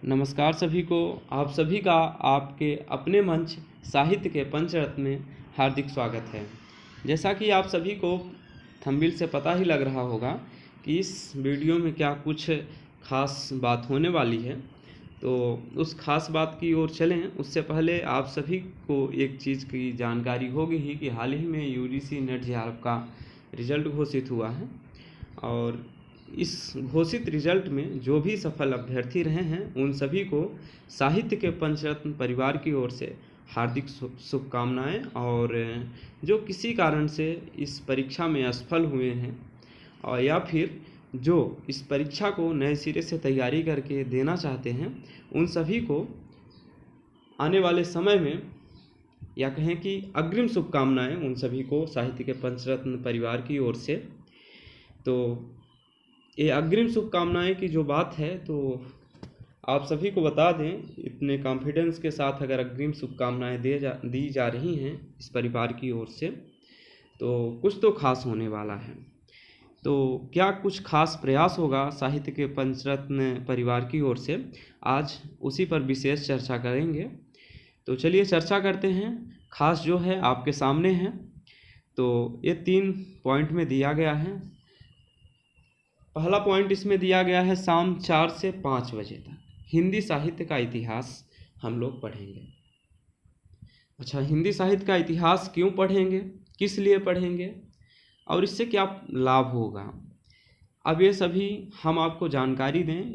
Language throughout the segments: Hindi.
नमस्कार सभी को। आप सभी का आपके अपने मंच साहित्य के पंचरत्न में हार्दिक स्वागत है। जैसा कि आप सभी को थंबनेल से पता ही लग रहा होगा कि इस वीडियो में क्या कुछ खास बात होने वाली है, तो उस खास बात की ओर चलें। उससे पहले आप सभी को एक चीज़ की जानकारी होगी ही कि हाल ही में यूजीसी नेट जेआरएफ का रिजल्ट घोषित हुआ है और इस घोषित रिजल्ट में जो भी सफल अभ्यर्थी रहे हैं उन सभी को साहित्य के पंचरत्न परिवार की ओर से हार्दिक शुभकामनाएं। और जो किसी कारण से इस परीक्षा में असफल हुए हैं और या फिर जो इस परीक्षा को नए सिरे से तैयारी करके देना चाहते हैं उन सभी को आने वाले समय में या कहें कि अग्रिम शुभकामनाएं उन सभी को साहित्य के पंचरत्न परिवार की ओर से। तो ये अग्रिम शुभकामनाएं की जो बात है तो आप सभी को बता दें, इतने कॉन्फिडेंस के साथ अगर अग्रिम शुभकामनाएं दी जा रही हैं इस परिवार की ओर से तो कुछ तो खास होने वाला है। तो क्या कुछ खास प्रयास होगा साहित्य के पंचरत्न परिवार की ओर से, आज उसी पर विशेष चर्चा करेंगे। तो चलिए चर्चा करते हैं। खास जो है आपके सामने है, तो ये 3 पॉइंट में दिया गया है। पहला पॉइंट इसमें दिया गया है शाम 4 से 5 बजे तक हिंदी साहित्य का इतिहास हम लोग पढ़ेंगे। अच्छा, हिंदी साहित्य का इतिहास क्यों पढ़ेंगे, किस लिए पढ़ेंगे और इससे क्या लाभ होगा, अब ये सभी हम आपको जानकारी दें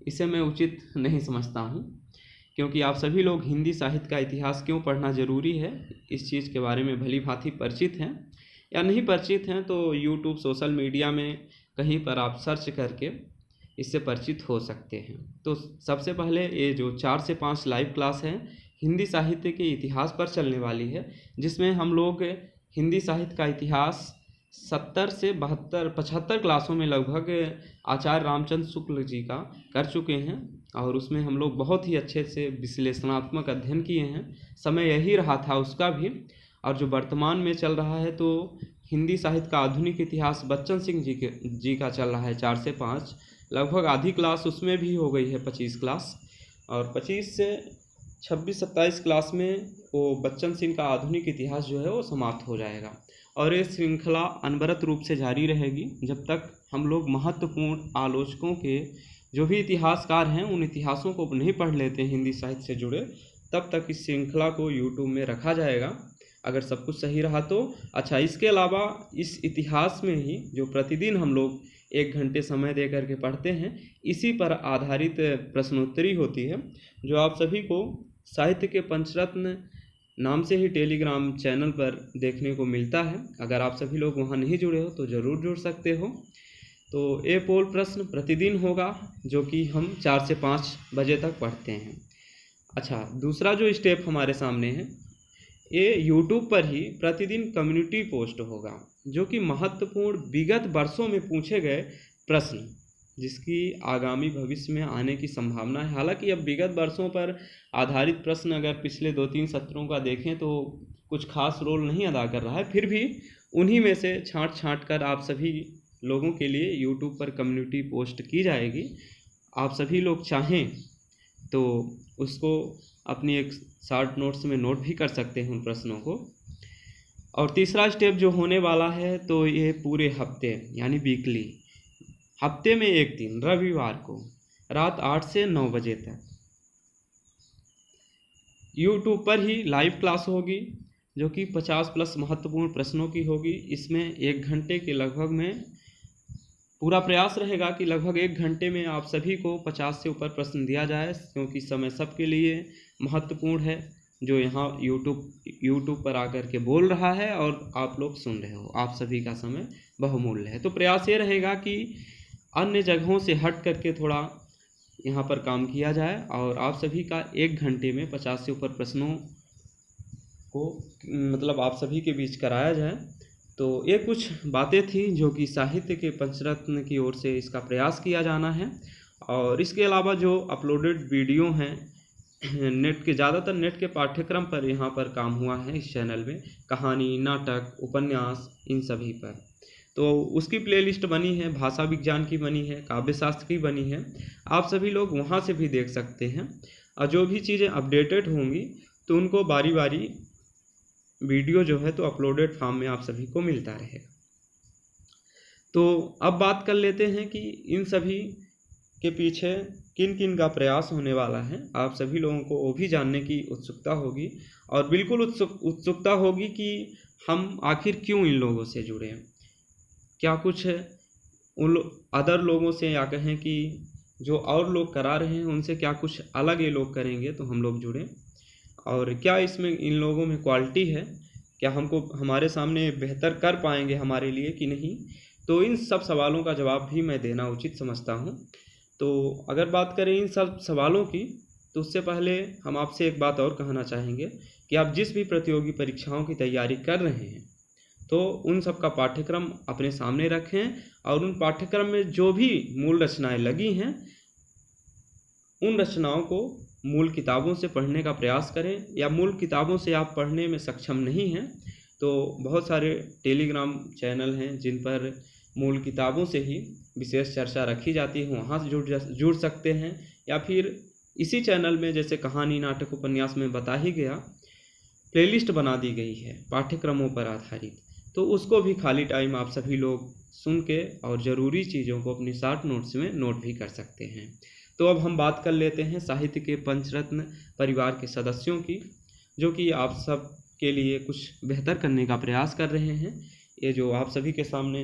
इसे मैं उचित नहीं समझता हूँ, क्योंकि आप सभी लोग हिंदी साहित्य का इतिहास क्यों पढ़ना ज़रूरी है इस चीज़ के बारे में भली भांति परिचित हैं या नहीं परिचित हैं तो यूट्यूब सोशल मीडिया में कहीं पर आप सर्च करके इससे परिचित हो सकते हैं। तो सबसे पहले ये जो 4 से 5 लाइव क्लास है हिंदी साहित्य के इतिहास पर चलने वाली है, जिसमें हम लोग हिंदी साहित्य का इतिहास 70 से 75 क्लासों में लगभग आचार्य रामचंद्र शुक्ल जी का कर चुके हैं और उसमें हम लोग बहुत ही अच्छे से विश्लेषणात्मक अध्ययन किए हैं। समय यही रहा था उसका भी। और जो वर्तमान में चल रहा है तो हिंदी साहित्य का आधुनिक इतिहास बच्चन सिंह जी का चल रहा है 4 से 5, लगभग आधी क्लास उसमें भी हो गई है 25 क्लास, और 25 से 26-27 क्लास में वो बच्चन सिंह का आधुनिक इतिहास जो है वो समाप्त हो जाएगा। और ये श्रृंखला अनवरत रूप से जारी रहेगी जब तक हम लोग महत्वपूर्ण आलोचकों के जो भी इतिहासकार हैं उन इतिहासों को नहीं पढ़ लेते हैं हिंदी साहित्य से जुड़े, तब तक इस श्रृंखला को यूट्यूब में रखा जाएगा अगर सब कुछ सही रहा तो। अच्छा, इसके अलावा इस इतिहास में ही जो प्रतिदिन हम लोग 1 घंटे समय दे करके पढ़ते हैं, इसी पर आधारित प्रश्नोत्तरी होती है जो आप सभी को साहित्य के पंचरत्न नाम से ही टेलीग्राम चैनल पर देखने को मिलता है। अगर आप सभी लोग वहां नहीं जुड़े हो तो ज़रूर जुड़ सकते हो। तो ये पोल प्रश्न प्रतिदिन होगा जो कि हम 4 से 5 बजे तक पढ़ते हैं। अच्छा, दूसरा जो स्टेप हमारे सामने है, ये यूट्यूब पर ही प्रतिदिन कम्युनिटी पोस्ट होगा जो कि महत्वपूर्ण विगत वर्षों में पूछे गए प्रश्न जिसकी आगामी भविष्य में आने की संभावना है। हालांकि अब विगत वर्षों पर आधारित प्रश्न अगर पिछले 2-3 सत्रों का देखें तो कुछ खास रोल नहीं अदा कर रहा है, फिर भी उन्हीं में से छांट कर आप सभी लोगों के लिए यूट्यूब पर कम्युनिटी पोस्ट की जाएगी। आप सभी लोग चाहें तो उसको अपनी एक शॉर्ट नोट्स में नोट भी कर सकते हैं उन प्रश्नों को। और तीसरा स्टेप जो होने वाला है तो ये पूरे हफ्ते यानी वीकली, हफ्ते में एक दिन रविवार को रात 8 से 9 बजे तक यूट्यूब पर ही लाइव क्लास होगी जो कि 50+ महत्वपूर्ण प्रश्नों की होगी। इसमें 1 घंटे के लगभग में पूरा प्रयास रहेगा कि लगभग 1 घंटे में आप सभी को 50 से ऊपर प्रश्न दिया जाए, क्योंकि समय सबके लिए महत्वपूर्ण है। जो यहाँ यूट्यूब पर आकर के बोल रहा है और आप लोग सुन रहे हो, आप सभी का समय बहुमूल्य है। तो प्रयास ये रहेगा कि अन्य जगहों से हट करके थोड़ा यहाँ पर काम किया जाए और आप सभी का 1 घंटे में 50 से ऊपर प्रश्नों को मतलब आप सभी के बीच कराया जाए। तो ये कुछ बातें थी जो कि साहित्य के पंचरत्न की ओर से इसका प्रयास किया जाना है। और इसके अलावा जो अपलोडेड वीडियो हैं ज़्यादातर नेट के पाठ्यक्रम पर यहाँ पर काम हुआ है इस चैनल में, कहानी, नाटक, उपन्यास, इन सभी पर। तो उसकी प्लेलिस्ट बनी है, भाषा विज्ञान की बनी है, काव्य शास्त्र की बनी है, आप सभी लोग वहाँ से भी देख सकते हैं। और जो भी चीज़ें अपडेटेड होंगी तो उनको बारी बारी वीडियो जो है तो अपलोडेड फॉर्म में आप सभी को मिलता रहेगा। तो अब बात कर लेते हैं कि इन सभी के पीछे किन किन का प्रयास होने वाला है। आप सभी लोगों को वो भी जानने की उत्सुकता होगी, और बिल्कुल उत्सुकता होगी कि हम आखिर क्यों इन लोगों से जुड़े हैं, क्या कुछ उन अदर लोगों से, या कहें कि जो और लोग करा रहे हैं उनसे क्या कुछ अलग ये लोग करेंगे तो हम लोग जुड़ें, और क्या इसमें इन लोगों में क्वालिटी है, क्या हमको हमारे सामने बेहतर कर पाएंगे हमारे लिए कि नहीं। तो इन सब सवालों का जवाब भी मैं देना उचित समझता हूँ। तो अगर बात करें इन सब सवालों की, तो उससे पहले हम आपसे एक बात और कहना चाहेंगे कि आप जिस भी प्रतियोगी परीक्षाओं की तैयारी कर रहे हैं तो उन सब का पाठ्यक्रम अपने सामने रखें, और उन पाठ्यक्रम में जो भी मूल रचनाएं लगी हैं उन रचनाओं को मूल किताबों से पढ़ने का प्रयास करें, या मूल किताबों से आप पढ़ने में सक्षम नहीं हैं तो बहुत सारे टेलीग्राम चैनल हैं जिन पर मूल किताबों से ही विशेष चर्चा रखी जाती है, वहाँ से जुड़ सकते हैं। या फिर इसी चैनल में जैसे कहानी, नाटक, उपन्यास में बता ही गया, प्लेलिस्ट बना दी गई है पाठ्यक्रमों पर आधारित, तो उसको भी खाली टाइम आप सभी लोग सुन के और ज़रूरी चीज़ों को अपनी शॉर्ट नोट्स में नोट भी कर सकते हैं। तो अब हम बात कर लेते हैं साहित्य के पंचरत्न परिवार के सदस्यों की, जो कि आप सब के लिए कुछ बेहतर करने का प्रयास कर रहे हैं। ये जो आप सभी के सामने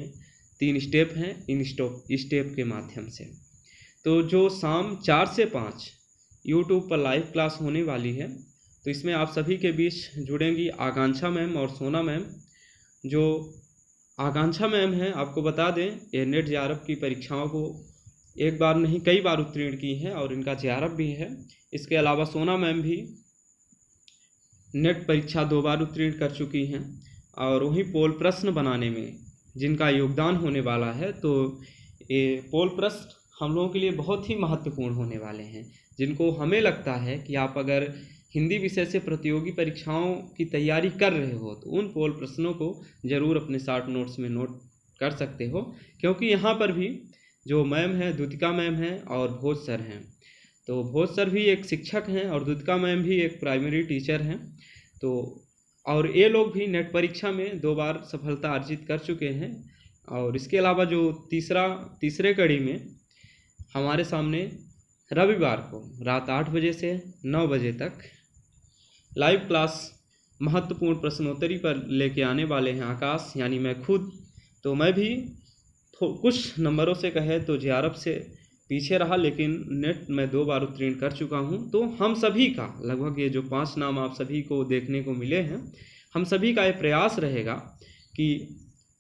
3 स्टेप हैं, इन स्टेप के माध्यम से, तो जो शाम 4 से 5 यूट्यूब पर लाइव क्लास होने वाली है, तो इसमें आप सभी के बीच जुड़ेंगी आकांक्षा मैम और सोना मैम। जो आकांक्षा मैम हैं, आपको बता दें, ये नेट जेआरएफ की परीक्षाओं को एक बार नहीं कई बार उत्तीर्ण की हैं और इनका जेआरएफ भी है। इसके अलावा सोना मैम भी नेट परीक्षा 2 बार उत्तीर्ण कर चुकी हैं, और वहीं पोल प्रश्न बनाने में जिनका योगदान होने वाला है, तो ये पोल प्रश्न हम लोगों के लिए बहुत ही महत्वपूर्ण होने वाले हैं, जिनको हमें लगता है कि आप अगर हिंदी विषय से प्रतियोगी परीक्षाओं की तैयारी कर रहे हो तो उन पोल प्रश्नों को ज़रूर अपने शॉर्ट नोट्स में नोट कर सकते हो, क्योंकि यहाँ पर भी जो मैम है, द्युतिका मैम हैं और भोज सर हैं, तो भोज सर भी एक शिक्षक हैं और द्युतिका मैम भी एक प्राइमरी टीचर हैं। तो और ये लोग भी नेट परीक्षा में 2 बार सफलता अर्जित कर चुके हैं। और इसके अलावा जो तीसरे कड़ी में हमारे सामने रविवार को रात 8 बजे से 9 बजे तक लाइव क्लास महत्वपूर्ण प्रश्नोत्तरी पर लेके आने वाले हैं आकाश, यानी मैं खुद। तो मैं भी कुछ नंबरों से कहे तो जेआरएफ से पीछे रहा, लेकिन नेट में 2 बार उत्तीर्ण कर चुका हूं। तो हम सभी का लगभग ये जो 5 नाम आप सभी को देखने को मिले हैं, हम सभी का ये प्रयास रहेगा कि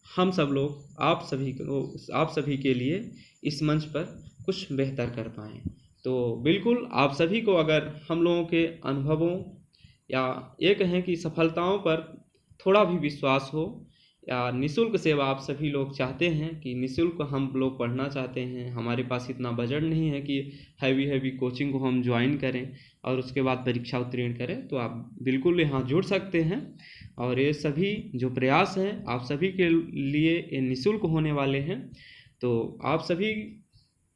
हम सब लोग आप सभी के लिए इस मंच पर कुछ बेहतर कर पाएँ। तो बिल्कुल आप सभी को अगर हम लोगों के अनुभवों या ये कहें कि सफलताओं पर थोड़ा भी विश्वास हो, या निःशुल्क सेवा आप सभी लोग चाहते हैं कि निःशुल्क हम लोग पढ़ना चाहते हैं, हमारे पास इतना बजट नहीं है कि हैवी कोचिंग को हम ज्वाइन करें और उसके बाद परीक्षा उत्तीर्ण करें, तो आप बिल्कुल यहाँ जुड़ सकते हैं। और ये सभी जो प्रयास हैं आप सभी के लिए ये निःशुल्क होने वाले हैं। तो आप सभी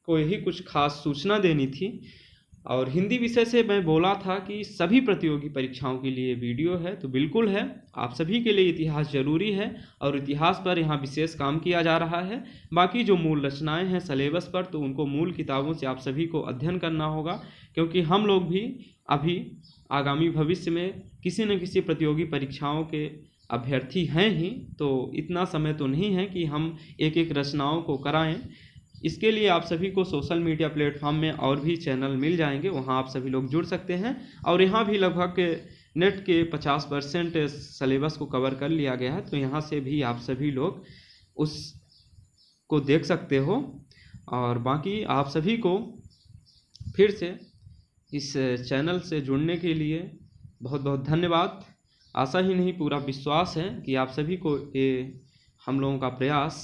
को यही कुछ खास सूचना देनी थी। और हिंदी विषय से मैं बोला था कि सभी प्रतियोगी परीक्षाओं के लिए वीडियो है, तो बिल्कुल है, आप सभी के लिए इतिहास जरूरी है और इतिहास पर यहाँ विशेष काम किया जा रहा है। बाकी जो मूल रचनाएं हैं सिलेबस पर, तो उनको मूल किताबों से आप सभी को अध्ययन करना होगा, क्योंकि हम लोग भी अभी आगामी भविष्य में किसी न किसी प्रतियोगी परीक्षाओं के अभ्यर्थी हैं ही, तो इतना समय तो नहीं है कि हम एक एक रचनाओं को कराएं। इसके लिए आप सभी को सोशल मीडिया प्लेटफॉर्म में और भी चैनल मिल जाएंगे, वहां आप सभी लोग जुड़ सकते हैं। और यहाँ भी लगभग नेट के 50% सिलेबस को कवर कर लिया गया है, तो यहाँ से भी आप सभी लोग उसको देख सकते हो। और बाकी आप सभी को फिर से इस चैनल से जुड़ने के लिए बहुत बहुत धन्यवाद। आशा ही नहीं पूरा विश्वास है कि आप सभी को ये हम लोगों का प्रयास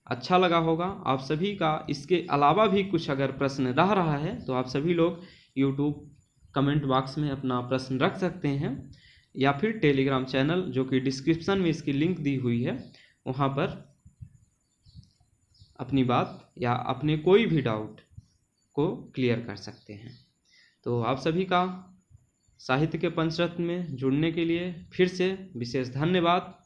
अच्छा लगा होगा। आप सभी का इसके अलावा भी कुछ अगर प्रश्न रह रहा है तो आप सभी लोग यूट्यूब कमेंट बॉक्स में अपना प्रश्न रख सकते हैं, या फिर टेलीग्राम चैनल जो कि डिस्क्रिप्शन में इसकी लिंक दी हुई है वहाँ पर अपनी बात या अपने कोई भी डाउट को क्लियर कर सकते हैं। तो आप सभी का साहित्य के पंचरत्न में जुड़ने के लिए फिर से विशेष धन्यवाद।